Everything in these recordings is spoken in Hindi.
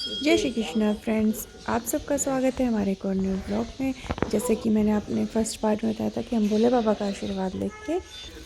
जय श्री कृष्णा फ्रेंड्स, आप सबका स्वागत है हमारे एक और न्यू ब्लॉग में। जैसे कि मैंने अपने फर्स्ट पार्ट में बताया था कि हम भोले बाबा का आशीर्वाद लेके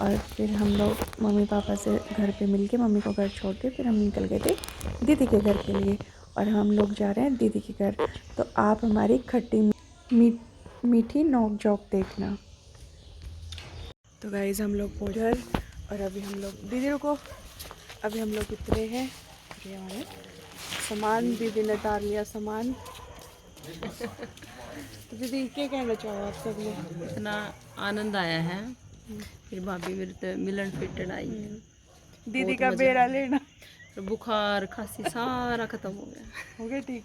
और फिर हम लोग मम्मी पापा से घर पे मिलके मम्मी को घर छोड़ के फिर हम निकल गए थे दीदी के घर के लिए। और हम लोग जा रहे हैं दीदी के घर। तो आप हमारी खट्टी मीठी नोक झोंक देखना। तो गाइज़ हम लोग पहुँच गए और अभी हम लोग दीदी रुको, अभी हम लोग उतरे हैं। ये हमारे सामान दीदी ने उतार लिया सामान। तो दीदी क्या कहना चाहो आप सब लोग? इतना आनंद आया है। फिर भाभी मेरे तो मिलन फिटेड आई है। दीदी बहुत का मजा बेरा आया। लेना तो बुखार खांसी सारा खत्म हो गया। हो गया ठीक।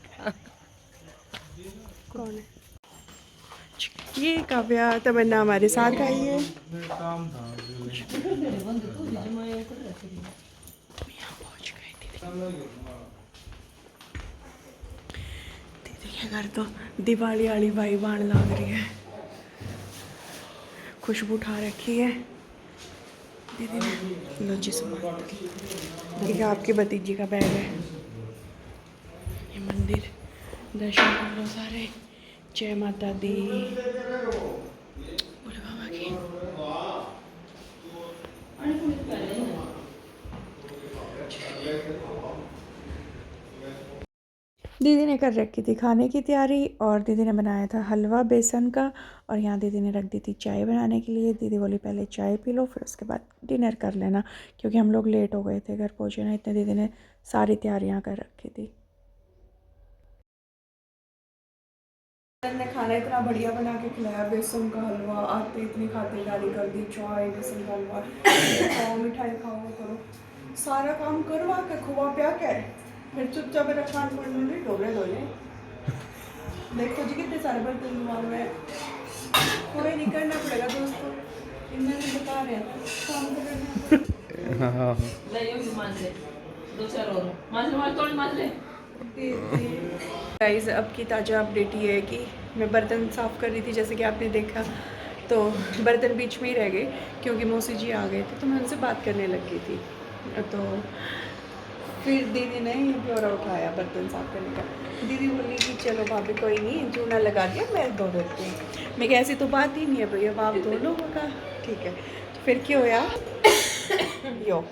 कौन है ये? काव्या तमन्ना हमारे साथ आई है। यहाँ पहुँच गए दीदी के घर। तो दिवाली वाली वाइब आने लग रही है, खुशबू उठा रखी है दीदी ने। लो जी सामान, देखिए आपकी भतीजी का बैग है। ये मंदिर दर्शन कर लो सारे। जय माता दी, भोले बाबा की। दीदी ने कर रखी थी खाने की तैयारी और दीदी ने बनाया था हलवा बेसन का। और यहाँ दीदी ने रख दी थी चाय बनाने के लिए। दीदी बोली पहले चाय पी लो फिर उसके बाद डिनर कर लेना, क्योंकि हम लोग लेट हो गए थे घर पहुँचे ना, इतने दीदी ने सारी तैयारियाँ कर रखी थी। ने खाना इतना बढ़िया बना के खिलाया, बेसन का हलवा। आते इतनी खातिरदारी कर दी, चाय बेसन का हलवा खाओ, मिठाई खाओ, करो सारा काम करवा के खुआ प्या के फिर चुपचाप मेरा खान पड़ने नहीं डोले डोले। देखो जी कितने सारे बर्तन दिमाग में, कोई नहीं करना पड़ेगा दोस्तों, इन्होंने बता रहे हैं काम तो करना। हाँ गाइस अब की ताज़ा अपडेट ये है कि मैं बर्तन साफ़ कर रही थी, जैसे कि आपने देखा। तो बर्तन बीच में ही रह गए क्योंकि मौसी जी आ गए थे, तो मैं उनसे बात करने लग गई थी। तो फिर दीदी ने ये ब्यौरा उठाया बर्तन साफ़ करने का। दीदी बोली कि चलो भाभी कोई नहीं, चूना लगा दिया मैं धो देती हूँ। मैं ऐसी तो बात ही नहीं है भैया, आप धो लो का ठीक है। तो फिर क्यों होया यो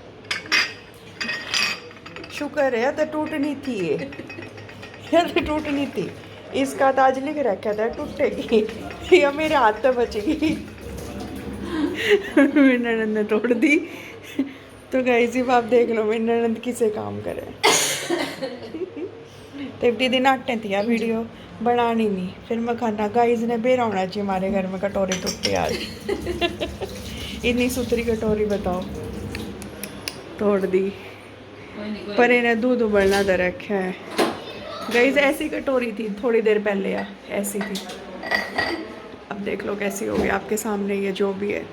शुक्र है तो टूटनी थी ये तो टूटनी थी। इसका तो आज लिख रखा था टूटेगी, या मेरे हाथ तक बचेगी। मेरी ननद ने तोड़ दी। तो गाइस अब आप देख लो मेरी ननद किसे काम करे। तो दीदी नाटने थी यार वीडियो बनानी नहीं, फिर मैं खाना गाइस ने बेरा होना चाहिए हमारे घर में, कटोरी टूटे आज। इतनी सुथरी कटोरी बताओ, तोड़ दी। पर इन्हें दूध उबलना दे रखा है। गाइस ऐसी कटोरी थी थोड़ी देर पहले, या ऐसी थी। अब देख लो कैसी हो गई आपके सामने, ये जो भी है।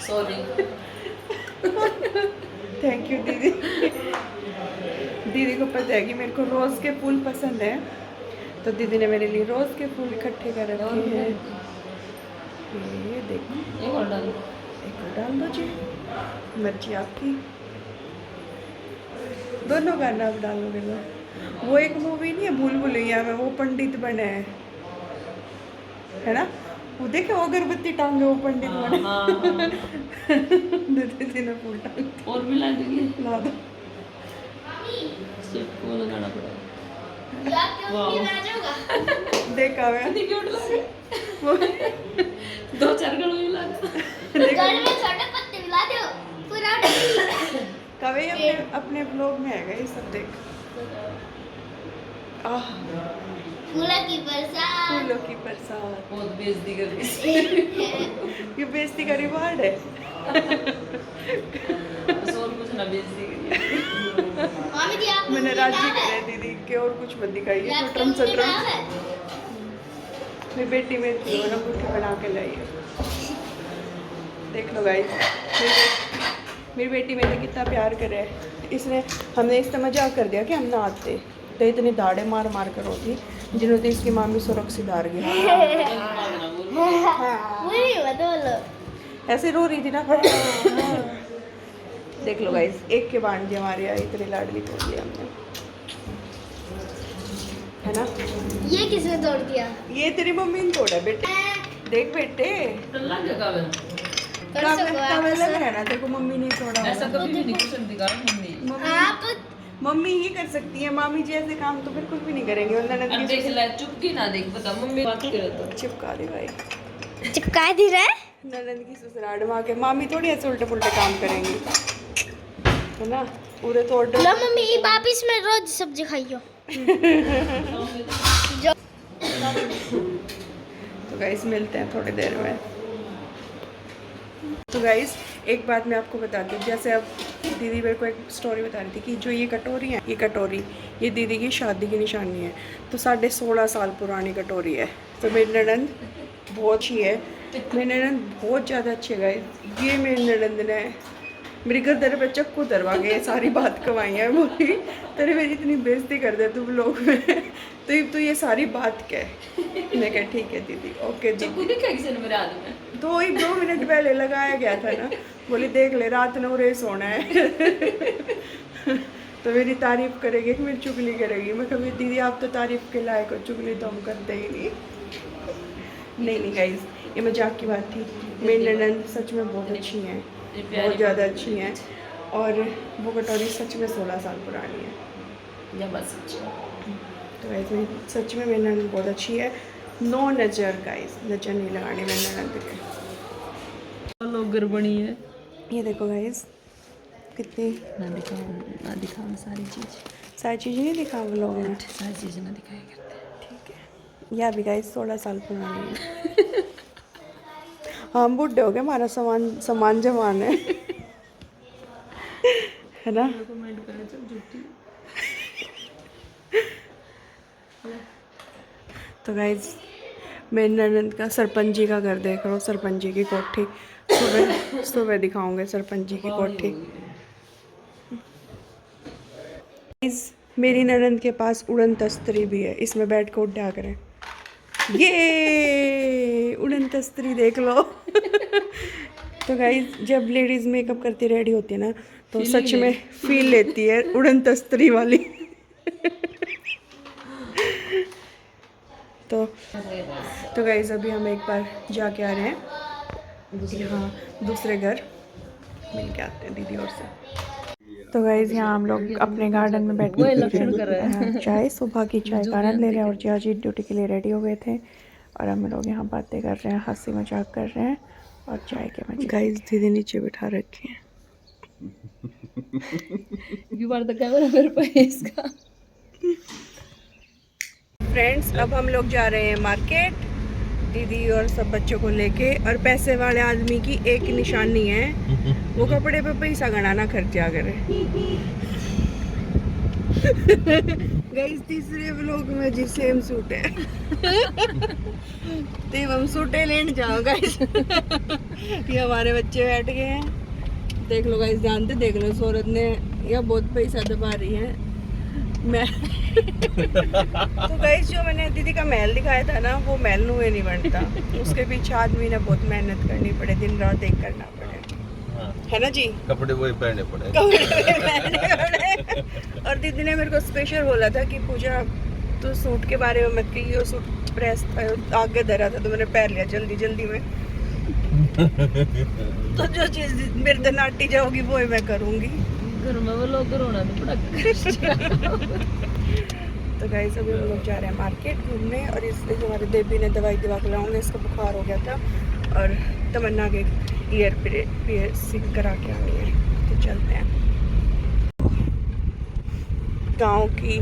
सॉरी। थैंक यू दीदी। दीदी को पता है कि मेरे को रोज़ के फूल पसंद है, तो दीदी ने मेरे लिए रोज़ के फूल इकट्ठे कर रखे हैं। ये देखो एक और डाल दो जी, मर्जी आपकी। दोनों गाना आप डालोगे तो। वो एक मूवी नहीं है भूल भुलैया में, वो पंडित बने हैं, है ना? वो देखे वो अगरबत्ती टांगे वो पंडित बने। दीदी ने फूल टांग और भी ला देंगे, ला दो। सिर्फ वो लगाना पड़ेगा। देखा मैं वो 2-4 गड़ों ही ला दो। कभी अपने ब्लॉग में है ये सब देख। फूलों की बरसात बहुत बेइज्जती कर दी। ये बेइज्जती का रिवार्ड है। और कुछ ना बेइज्जती करिए। मैंने राजी करे दीदी के और कुछ मत दिखाइए, ट्रम से ट्रम। मेरी बेटी में ना अंगूठी बना के लाई है, देख लो गाइस। मेरी बेटी मेरे कितना प्यार करे। इसने हमने इससे मजाक कर दिया कि हम ना आते, तो इतनी दाढ़े मार मार कर होती जिन्होंने इसकी मामी सुरक्षित दार गया। ऐसे रो रही थी ना। देख लो गाइस, एक के भांजे हमारे यहाँ इतने लाडली तोड़ लिया हमने, है ना। ये किसने तोड़ दिया? ये तेरी मम्मी ने तोड़ा बेटे, देख बेटे लग गया कागज। कागज लग रहा है ना तेरे को, मम्मी ने तोड़ा ऐसा होगा। कभी नहीं कर सकती का मम्मी। आप मम्मी ही कर सकती है, मामी जी ऐसे काम तो बिल्कुल भी नहीं करेंगे। और ननद अब की देख ले, चुपकी ना देख, बता मम्मी बात करे तो चिपका दे भाई, चिपका दी रहा है। ननद की ससुराल माँ के, मामी थोड़ी ऐसे उल्टे पुल्टे काम करेंगी, है ना। पूरे तोड़ लो मम्मी, ये वापिस में रोज सब्जी खाइयो। जो तो गाइस मिलते हैं थोड़ी देर में। तो गाइस एक बात मैं आपको बताती हूँ, जैसे अब दीदी मेरे को एक स्टोरी बता रही थी कि जो ये कटोरी है, ये कटोरी ये दीदी की शादी की निशानी है। तो 16.5 साल पुरानी कटोरी है। तो मेरी ननंद बहुत अच्छी है, मेरी ननंद बहुत ज़्यादा अच्छी है गाइस। ये मेरी ननंद ने मेरी गर्दन पे चक्कू दरवा के सारी बात कमाई है, बोली तेरे मेरी इतनी बेइज्जती कर दे तुम लोग में, तो ये सारी बात क्या है। मैं कहा ठीक है दीदी, ओके चक्कू दीदी। दिखा किसी ने मेरे हाथ में। 2 मिनट पहले लगाया गया था ना, बोली देख ले रात ने उरे सोना है। तो मेरी तारीफ करेगी कि मेरी चुगली करेगी। मैं कभी दीदी आप तो तारीफ के लायक हो, चुगली तो हम करते ही नहीं। नहीं गाइस, ये मजाक की बात थी। मेरी ननंद सच में बहुत अच्छी हैं, बहुत ज़्यादा अच्छी हैं। और वो कटोरी सच में 16 साल पुरानी है। या बस तो गाइस सच में मेरी ननंद बहुत अच्छी है। नो नज़र गाइस, नज़र नहीं लगानी मेरी ननंद के। लोग गड़बड़ी है। ये देखो गाइस कितनी ना दिखाओ सारी सारी चीज़ें नहीं दिखा वो लोग में, सारी चीज़ें ना दिखाया करते। ठीक है। यह भी गाइस 16 साल पुरानी है। हम बूढ़े हो गए, हमारा सामान जमान है। है ना। कमेंट करें तो झूठी। तो गाइस मेरी ननंद का सरपंच जी का घर देख रहा हूँ, सरपंच जी की कोठी। सुबह दिखाऊंगे सरपंच जी की कोठी। गाइस मेरी ननंद के पास उड़न तस्तरी भी है, इसमें बैठ कर उड्डा करें। ये उड़न तस्तरी देख लो। तो गाइस जब लेडीज मेकअप करती रेडी होती है ना, तो सच में फील लेती है उड़न तस्तरी वाली। तो गाइस अभी हम एक बार जाके आ रहे हैं यहाँ दूसरे घर, मिल के आते हैं दीदी और से। तो गाइस यहाँ हम लोग अपने गार्डन में बैठ के चाय, सुबह की चाय का आनंद ले रहे हैं। और जिया जी ड्यूटी के लिए रेडी हो गए थे और हम लोग यहाँ बातें कर रहे हैं, हंसी मजाक कर रहे हैं और चाय के मजे। गाइस दीदी नीचे बिठा रखी है। बार तो कैमरा मेरे पास है इसका। फ्रेंड्स अब हम लोग जा रहे हैं मार्केट, दीदी और सब बच्चों को लेके। और पैसे वाले आदमी की एक निशानी है, वो कपड़े पे पैसा गणाना खर्चा करे। गाइस तीसरे व्लॉग में जी सेम सूट है। तो हम सूटे लेने जाओ गाइस। ये हमारे बच्चे बैठ गए हैं, देख लो गाइस, जानते देख लो। सूरत ने यह बहुत पैसा दबा रही है। मैं तो गाइस जो मैंने दीदी का महल दिखाया था ना, वो महल नुए नहीं बनता, उसके पीछे आदमी ने बहुत मेहनत करनी पड़े, दिन रात एक करना पड़े। हाँ। है ना जी, कपड़े वही पहनने पड़े। पहनने पड़े। और दीदी ने मेरे को स्पेशल बोला था कि पूजा तो सूट के बारे में मत कहिए, सूट प्रेस आगे धरा था तो मैंने पहन लिया जल्दी जल्दी में। तो जो चीज मेरे से नाटी जाओगी वो ही मैं करूँगी। घर में वो लोग रोना तो बड़ा तो गाइस अभी हम लोग जा रहे हैं मार्केट घूमने। और इसलिए हमारे देवी ने दवाई दिवा के लाऊंगे, इसका बुखार हो गया था और तमन्ना के ईयर पियर्सिंग करा के आनी है। तो चलते हैं। गांव की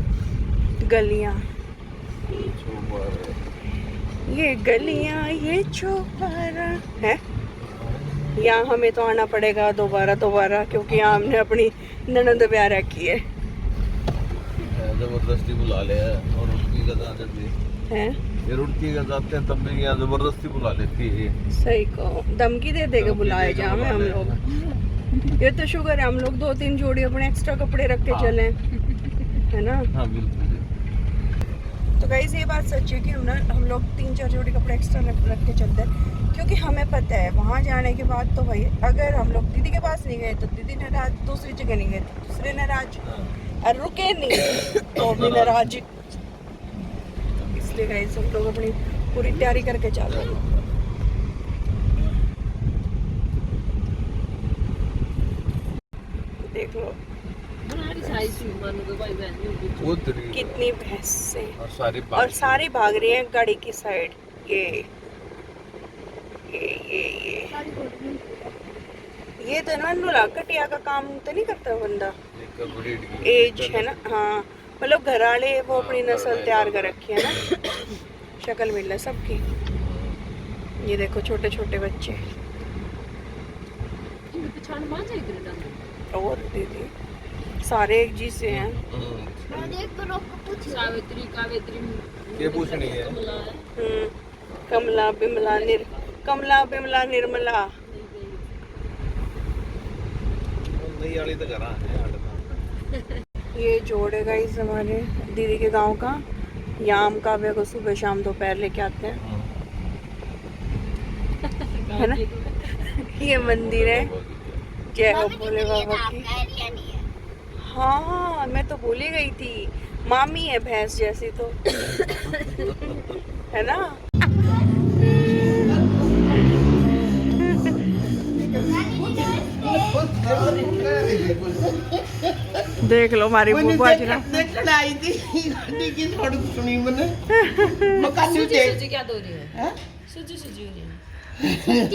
गलियां, ये गलियां ये चौबारा है, यहाँ हमें तो आना पड़ेगा दोबारा, क्योंकि यहाँ हमने अपनी ननद ब्याह रखी है। जबरदस्ती बुला ले और उनकी गदा जब भी हैं ये रुड़की गजाते हैं तब भी यहाँ जबरदस्ती बुला लेती है। सही को धमकी दे देके बुलाए जा में हम लोग। ये तो शुगर है हम लोग 2-3 जोड़ी अपने एक्स्ट्रा कपड़े रख के चले, है ना। हाँ बिल्कुल। तो गाइस ये बात सच है कि हम लोग 3-4 जोड़ी कपड़े एक्स्ट्रा रख के चलते हैं, क्योंकि हमें पता है वहाँ जाने के बाद तो भाई अगर हम लोग दीदी के पास नहीं गए तो दीदी नाराज, दूसरी जगह नहीं गए तो दूसरे नाराज, और रुके नहीं तो भी नाराज। इसलिए गाइस हम लोग अपनी पूरी तैयारी करके चल रहे हैं। देख लो कितनी भैंसें और सारी भाग रही हैं गाड़ी की साइड। ये तो ना नुला कटिया का काम तो नहीं करता बंदा, एज है ना। हाँ मतलब घर वाले वो अपनी नस्ल तैयार कर रखी है ना, शक्ल मिल है सबकी। ये देखो छोटे छोटे बच्चे और दीदी सारे एक जी से हैं। सावित्री कावेत्री ये पूछनी है। कमला बिमला निर्मला नई वाली तो करा है। ये जोड़ है गाइस हमारे दीदी के गांव का। याम काव्य को सुबह शाम दोपहर लेके आते हैं, है ना। ये मंदिर है, जय हो भोले बाबा की। हाँ मैं तो भूल ही गई थी, मामी है भैंस जैसी तो है ना। देख लो हमारी बुआ जी ना देखने आई थी गाड़ी की थोड़ी सुनी मैंने क्या दो रही है? सुजी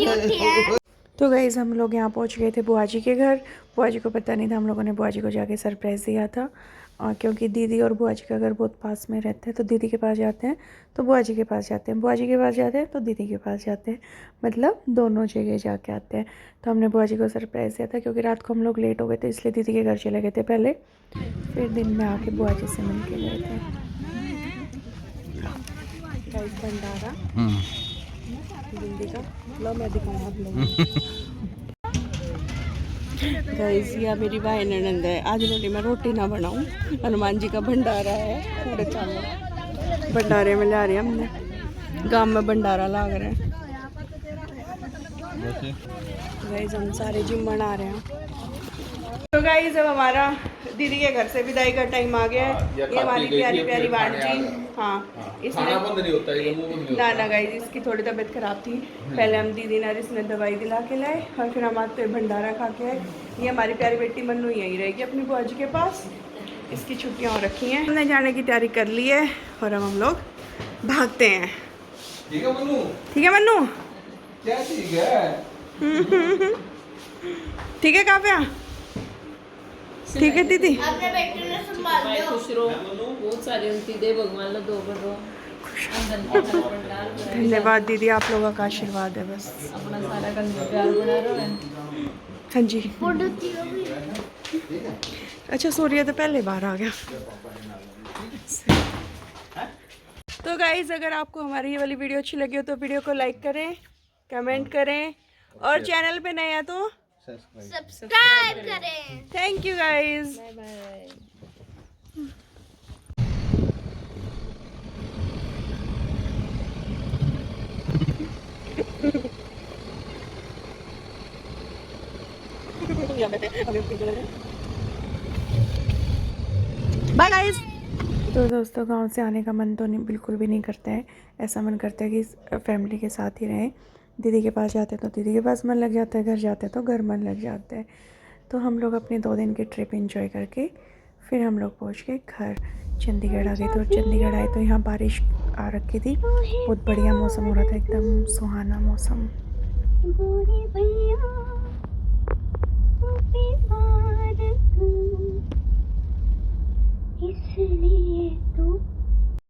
हो रही है। तो गाइज़ हम लोग यहाँ पहुँच गए थे बुआ जी के घर। बुआ जी को पता नहीं था, हम लोगों ने बुआ जी को जाके सरप्राइज़ दिया था। और क्योंकि दीदी और बुआ जी का घर बहुत पास में रहते हैं, तो दीदी के पास जाते हैं तो बुआ जी के पास जाते हैं, बुआ जी के पास जाते हैं तो दीदी के पास जाते हैं, मतलब दोनों जगह जाके आते हैं। तो हमने बुआ जी को सरप्राइज़ दिया था, क्योंकि रात को हम लोग लेट हो गए थे, इसलिए दीदी के घर चले गए थे पहले, फिर दिन में आके बुआ जी से मिल के गए थे। भंडारा दीदी का लो मैं दिखाऊँ आप लोगों। गाइस ये मेरी भाई ननंद है। आज बोली मैं रोटी ना बनाऊं, हनुमान जी का भंडारा है, थोड़े चावल भंडारे में ला रहे हैं हमने, गांव में भंडारा लाग रहे हैं। गाइस हम सारे जिम बना रहे हैं। तो गाइस अब हमारा दीदी के घर से विदाई का टाइम आ गया है। ये हमारी प्यारी प्यारी बांटी। हाँ इसने ना गाइस इसकी थोड़ी तबीयत खराब थी, पहले हम दीदी ने इसने दवाई दिला के लाए और फिर हम आते भंडारा खा के आए। ये हमारी प्यारी बेटी मन्नू यहीं रहेगी अपनी बुआ जी के पास, इसकी छुट्टियाँ हो रखी हैं। हमने जाने की तैयारी कर ली है और अब हम लोग भागते हैं। ठीक है मन्नू क्या ठीक है ठीक है काव्या, ठीक है दीदी। अपने बेटे ने संभाल लो। खुश रहो, बहुत सारी उनकी दे भगवान लो दो बड़ो। धन्यवाद दीदी, आप लोगों का आशीर्वाद है बस। अपना सारा घर में प्यार बना रहो है। हाँ जी अच्छा सूर्य तो पहले बाहर आ गया। तो गाइज अगर आपको हमारी ये वाली वीडियो अच्छी लगी हो तो वीडियो को लाइक करें, कमेंट करें और चैनल पे नए हैं तो सब्सक्राइब करें। Thank you guys. Bye bye. Bye guys. तो दोस्तों गांव से आने का मन तो नहीं, बिल्कुल भी नहीं करता है। ऐसा मन करता है कि फैमिली के साथ ही रहें। दीदी के पास जाते हैं तो दीदी के पास मन लग जाता है, घर जाते हैं तो घर मन लग जाता है। तो हम लोग अपने 2 दिन की ट्रिप एंजॉय करके फिर हम लोग पहुँच गए घर। चंडीगढ़ आ गए थे और चंडीगढ़ आए तो यहाँ बारिश आ रखी थी, बहुत बढ़िया मौसम हो रहा था, एकदम सुहाना मौसम।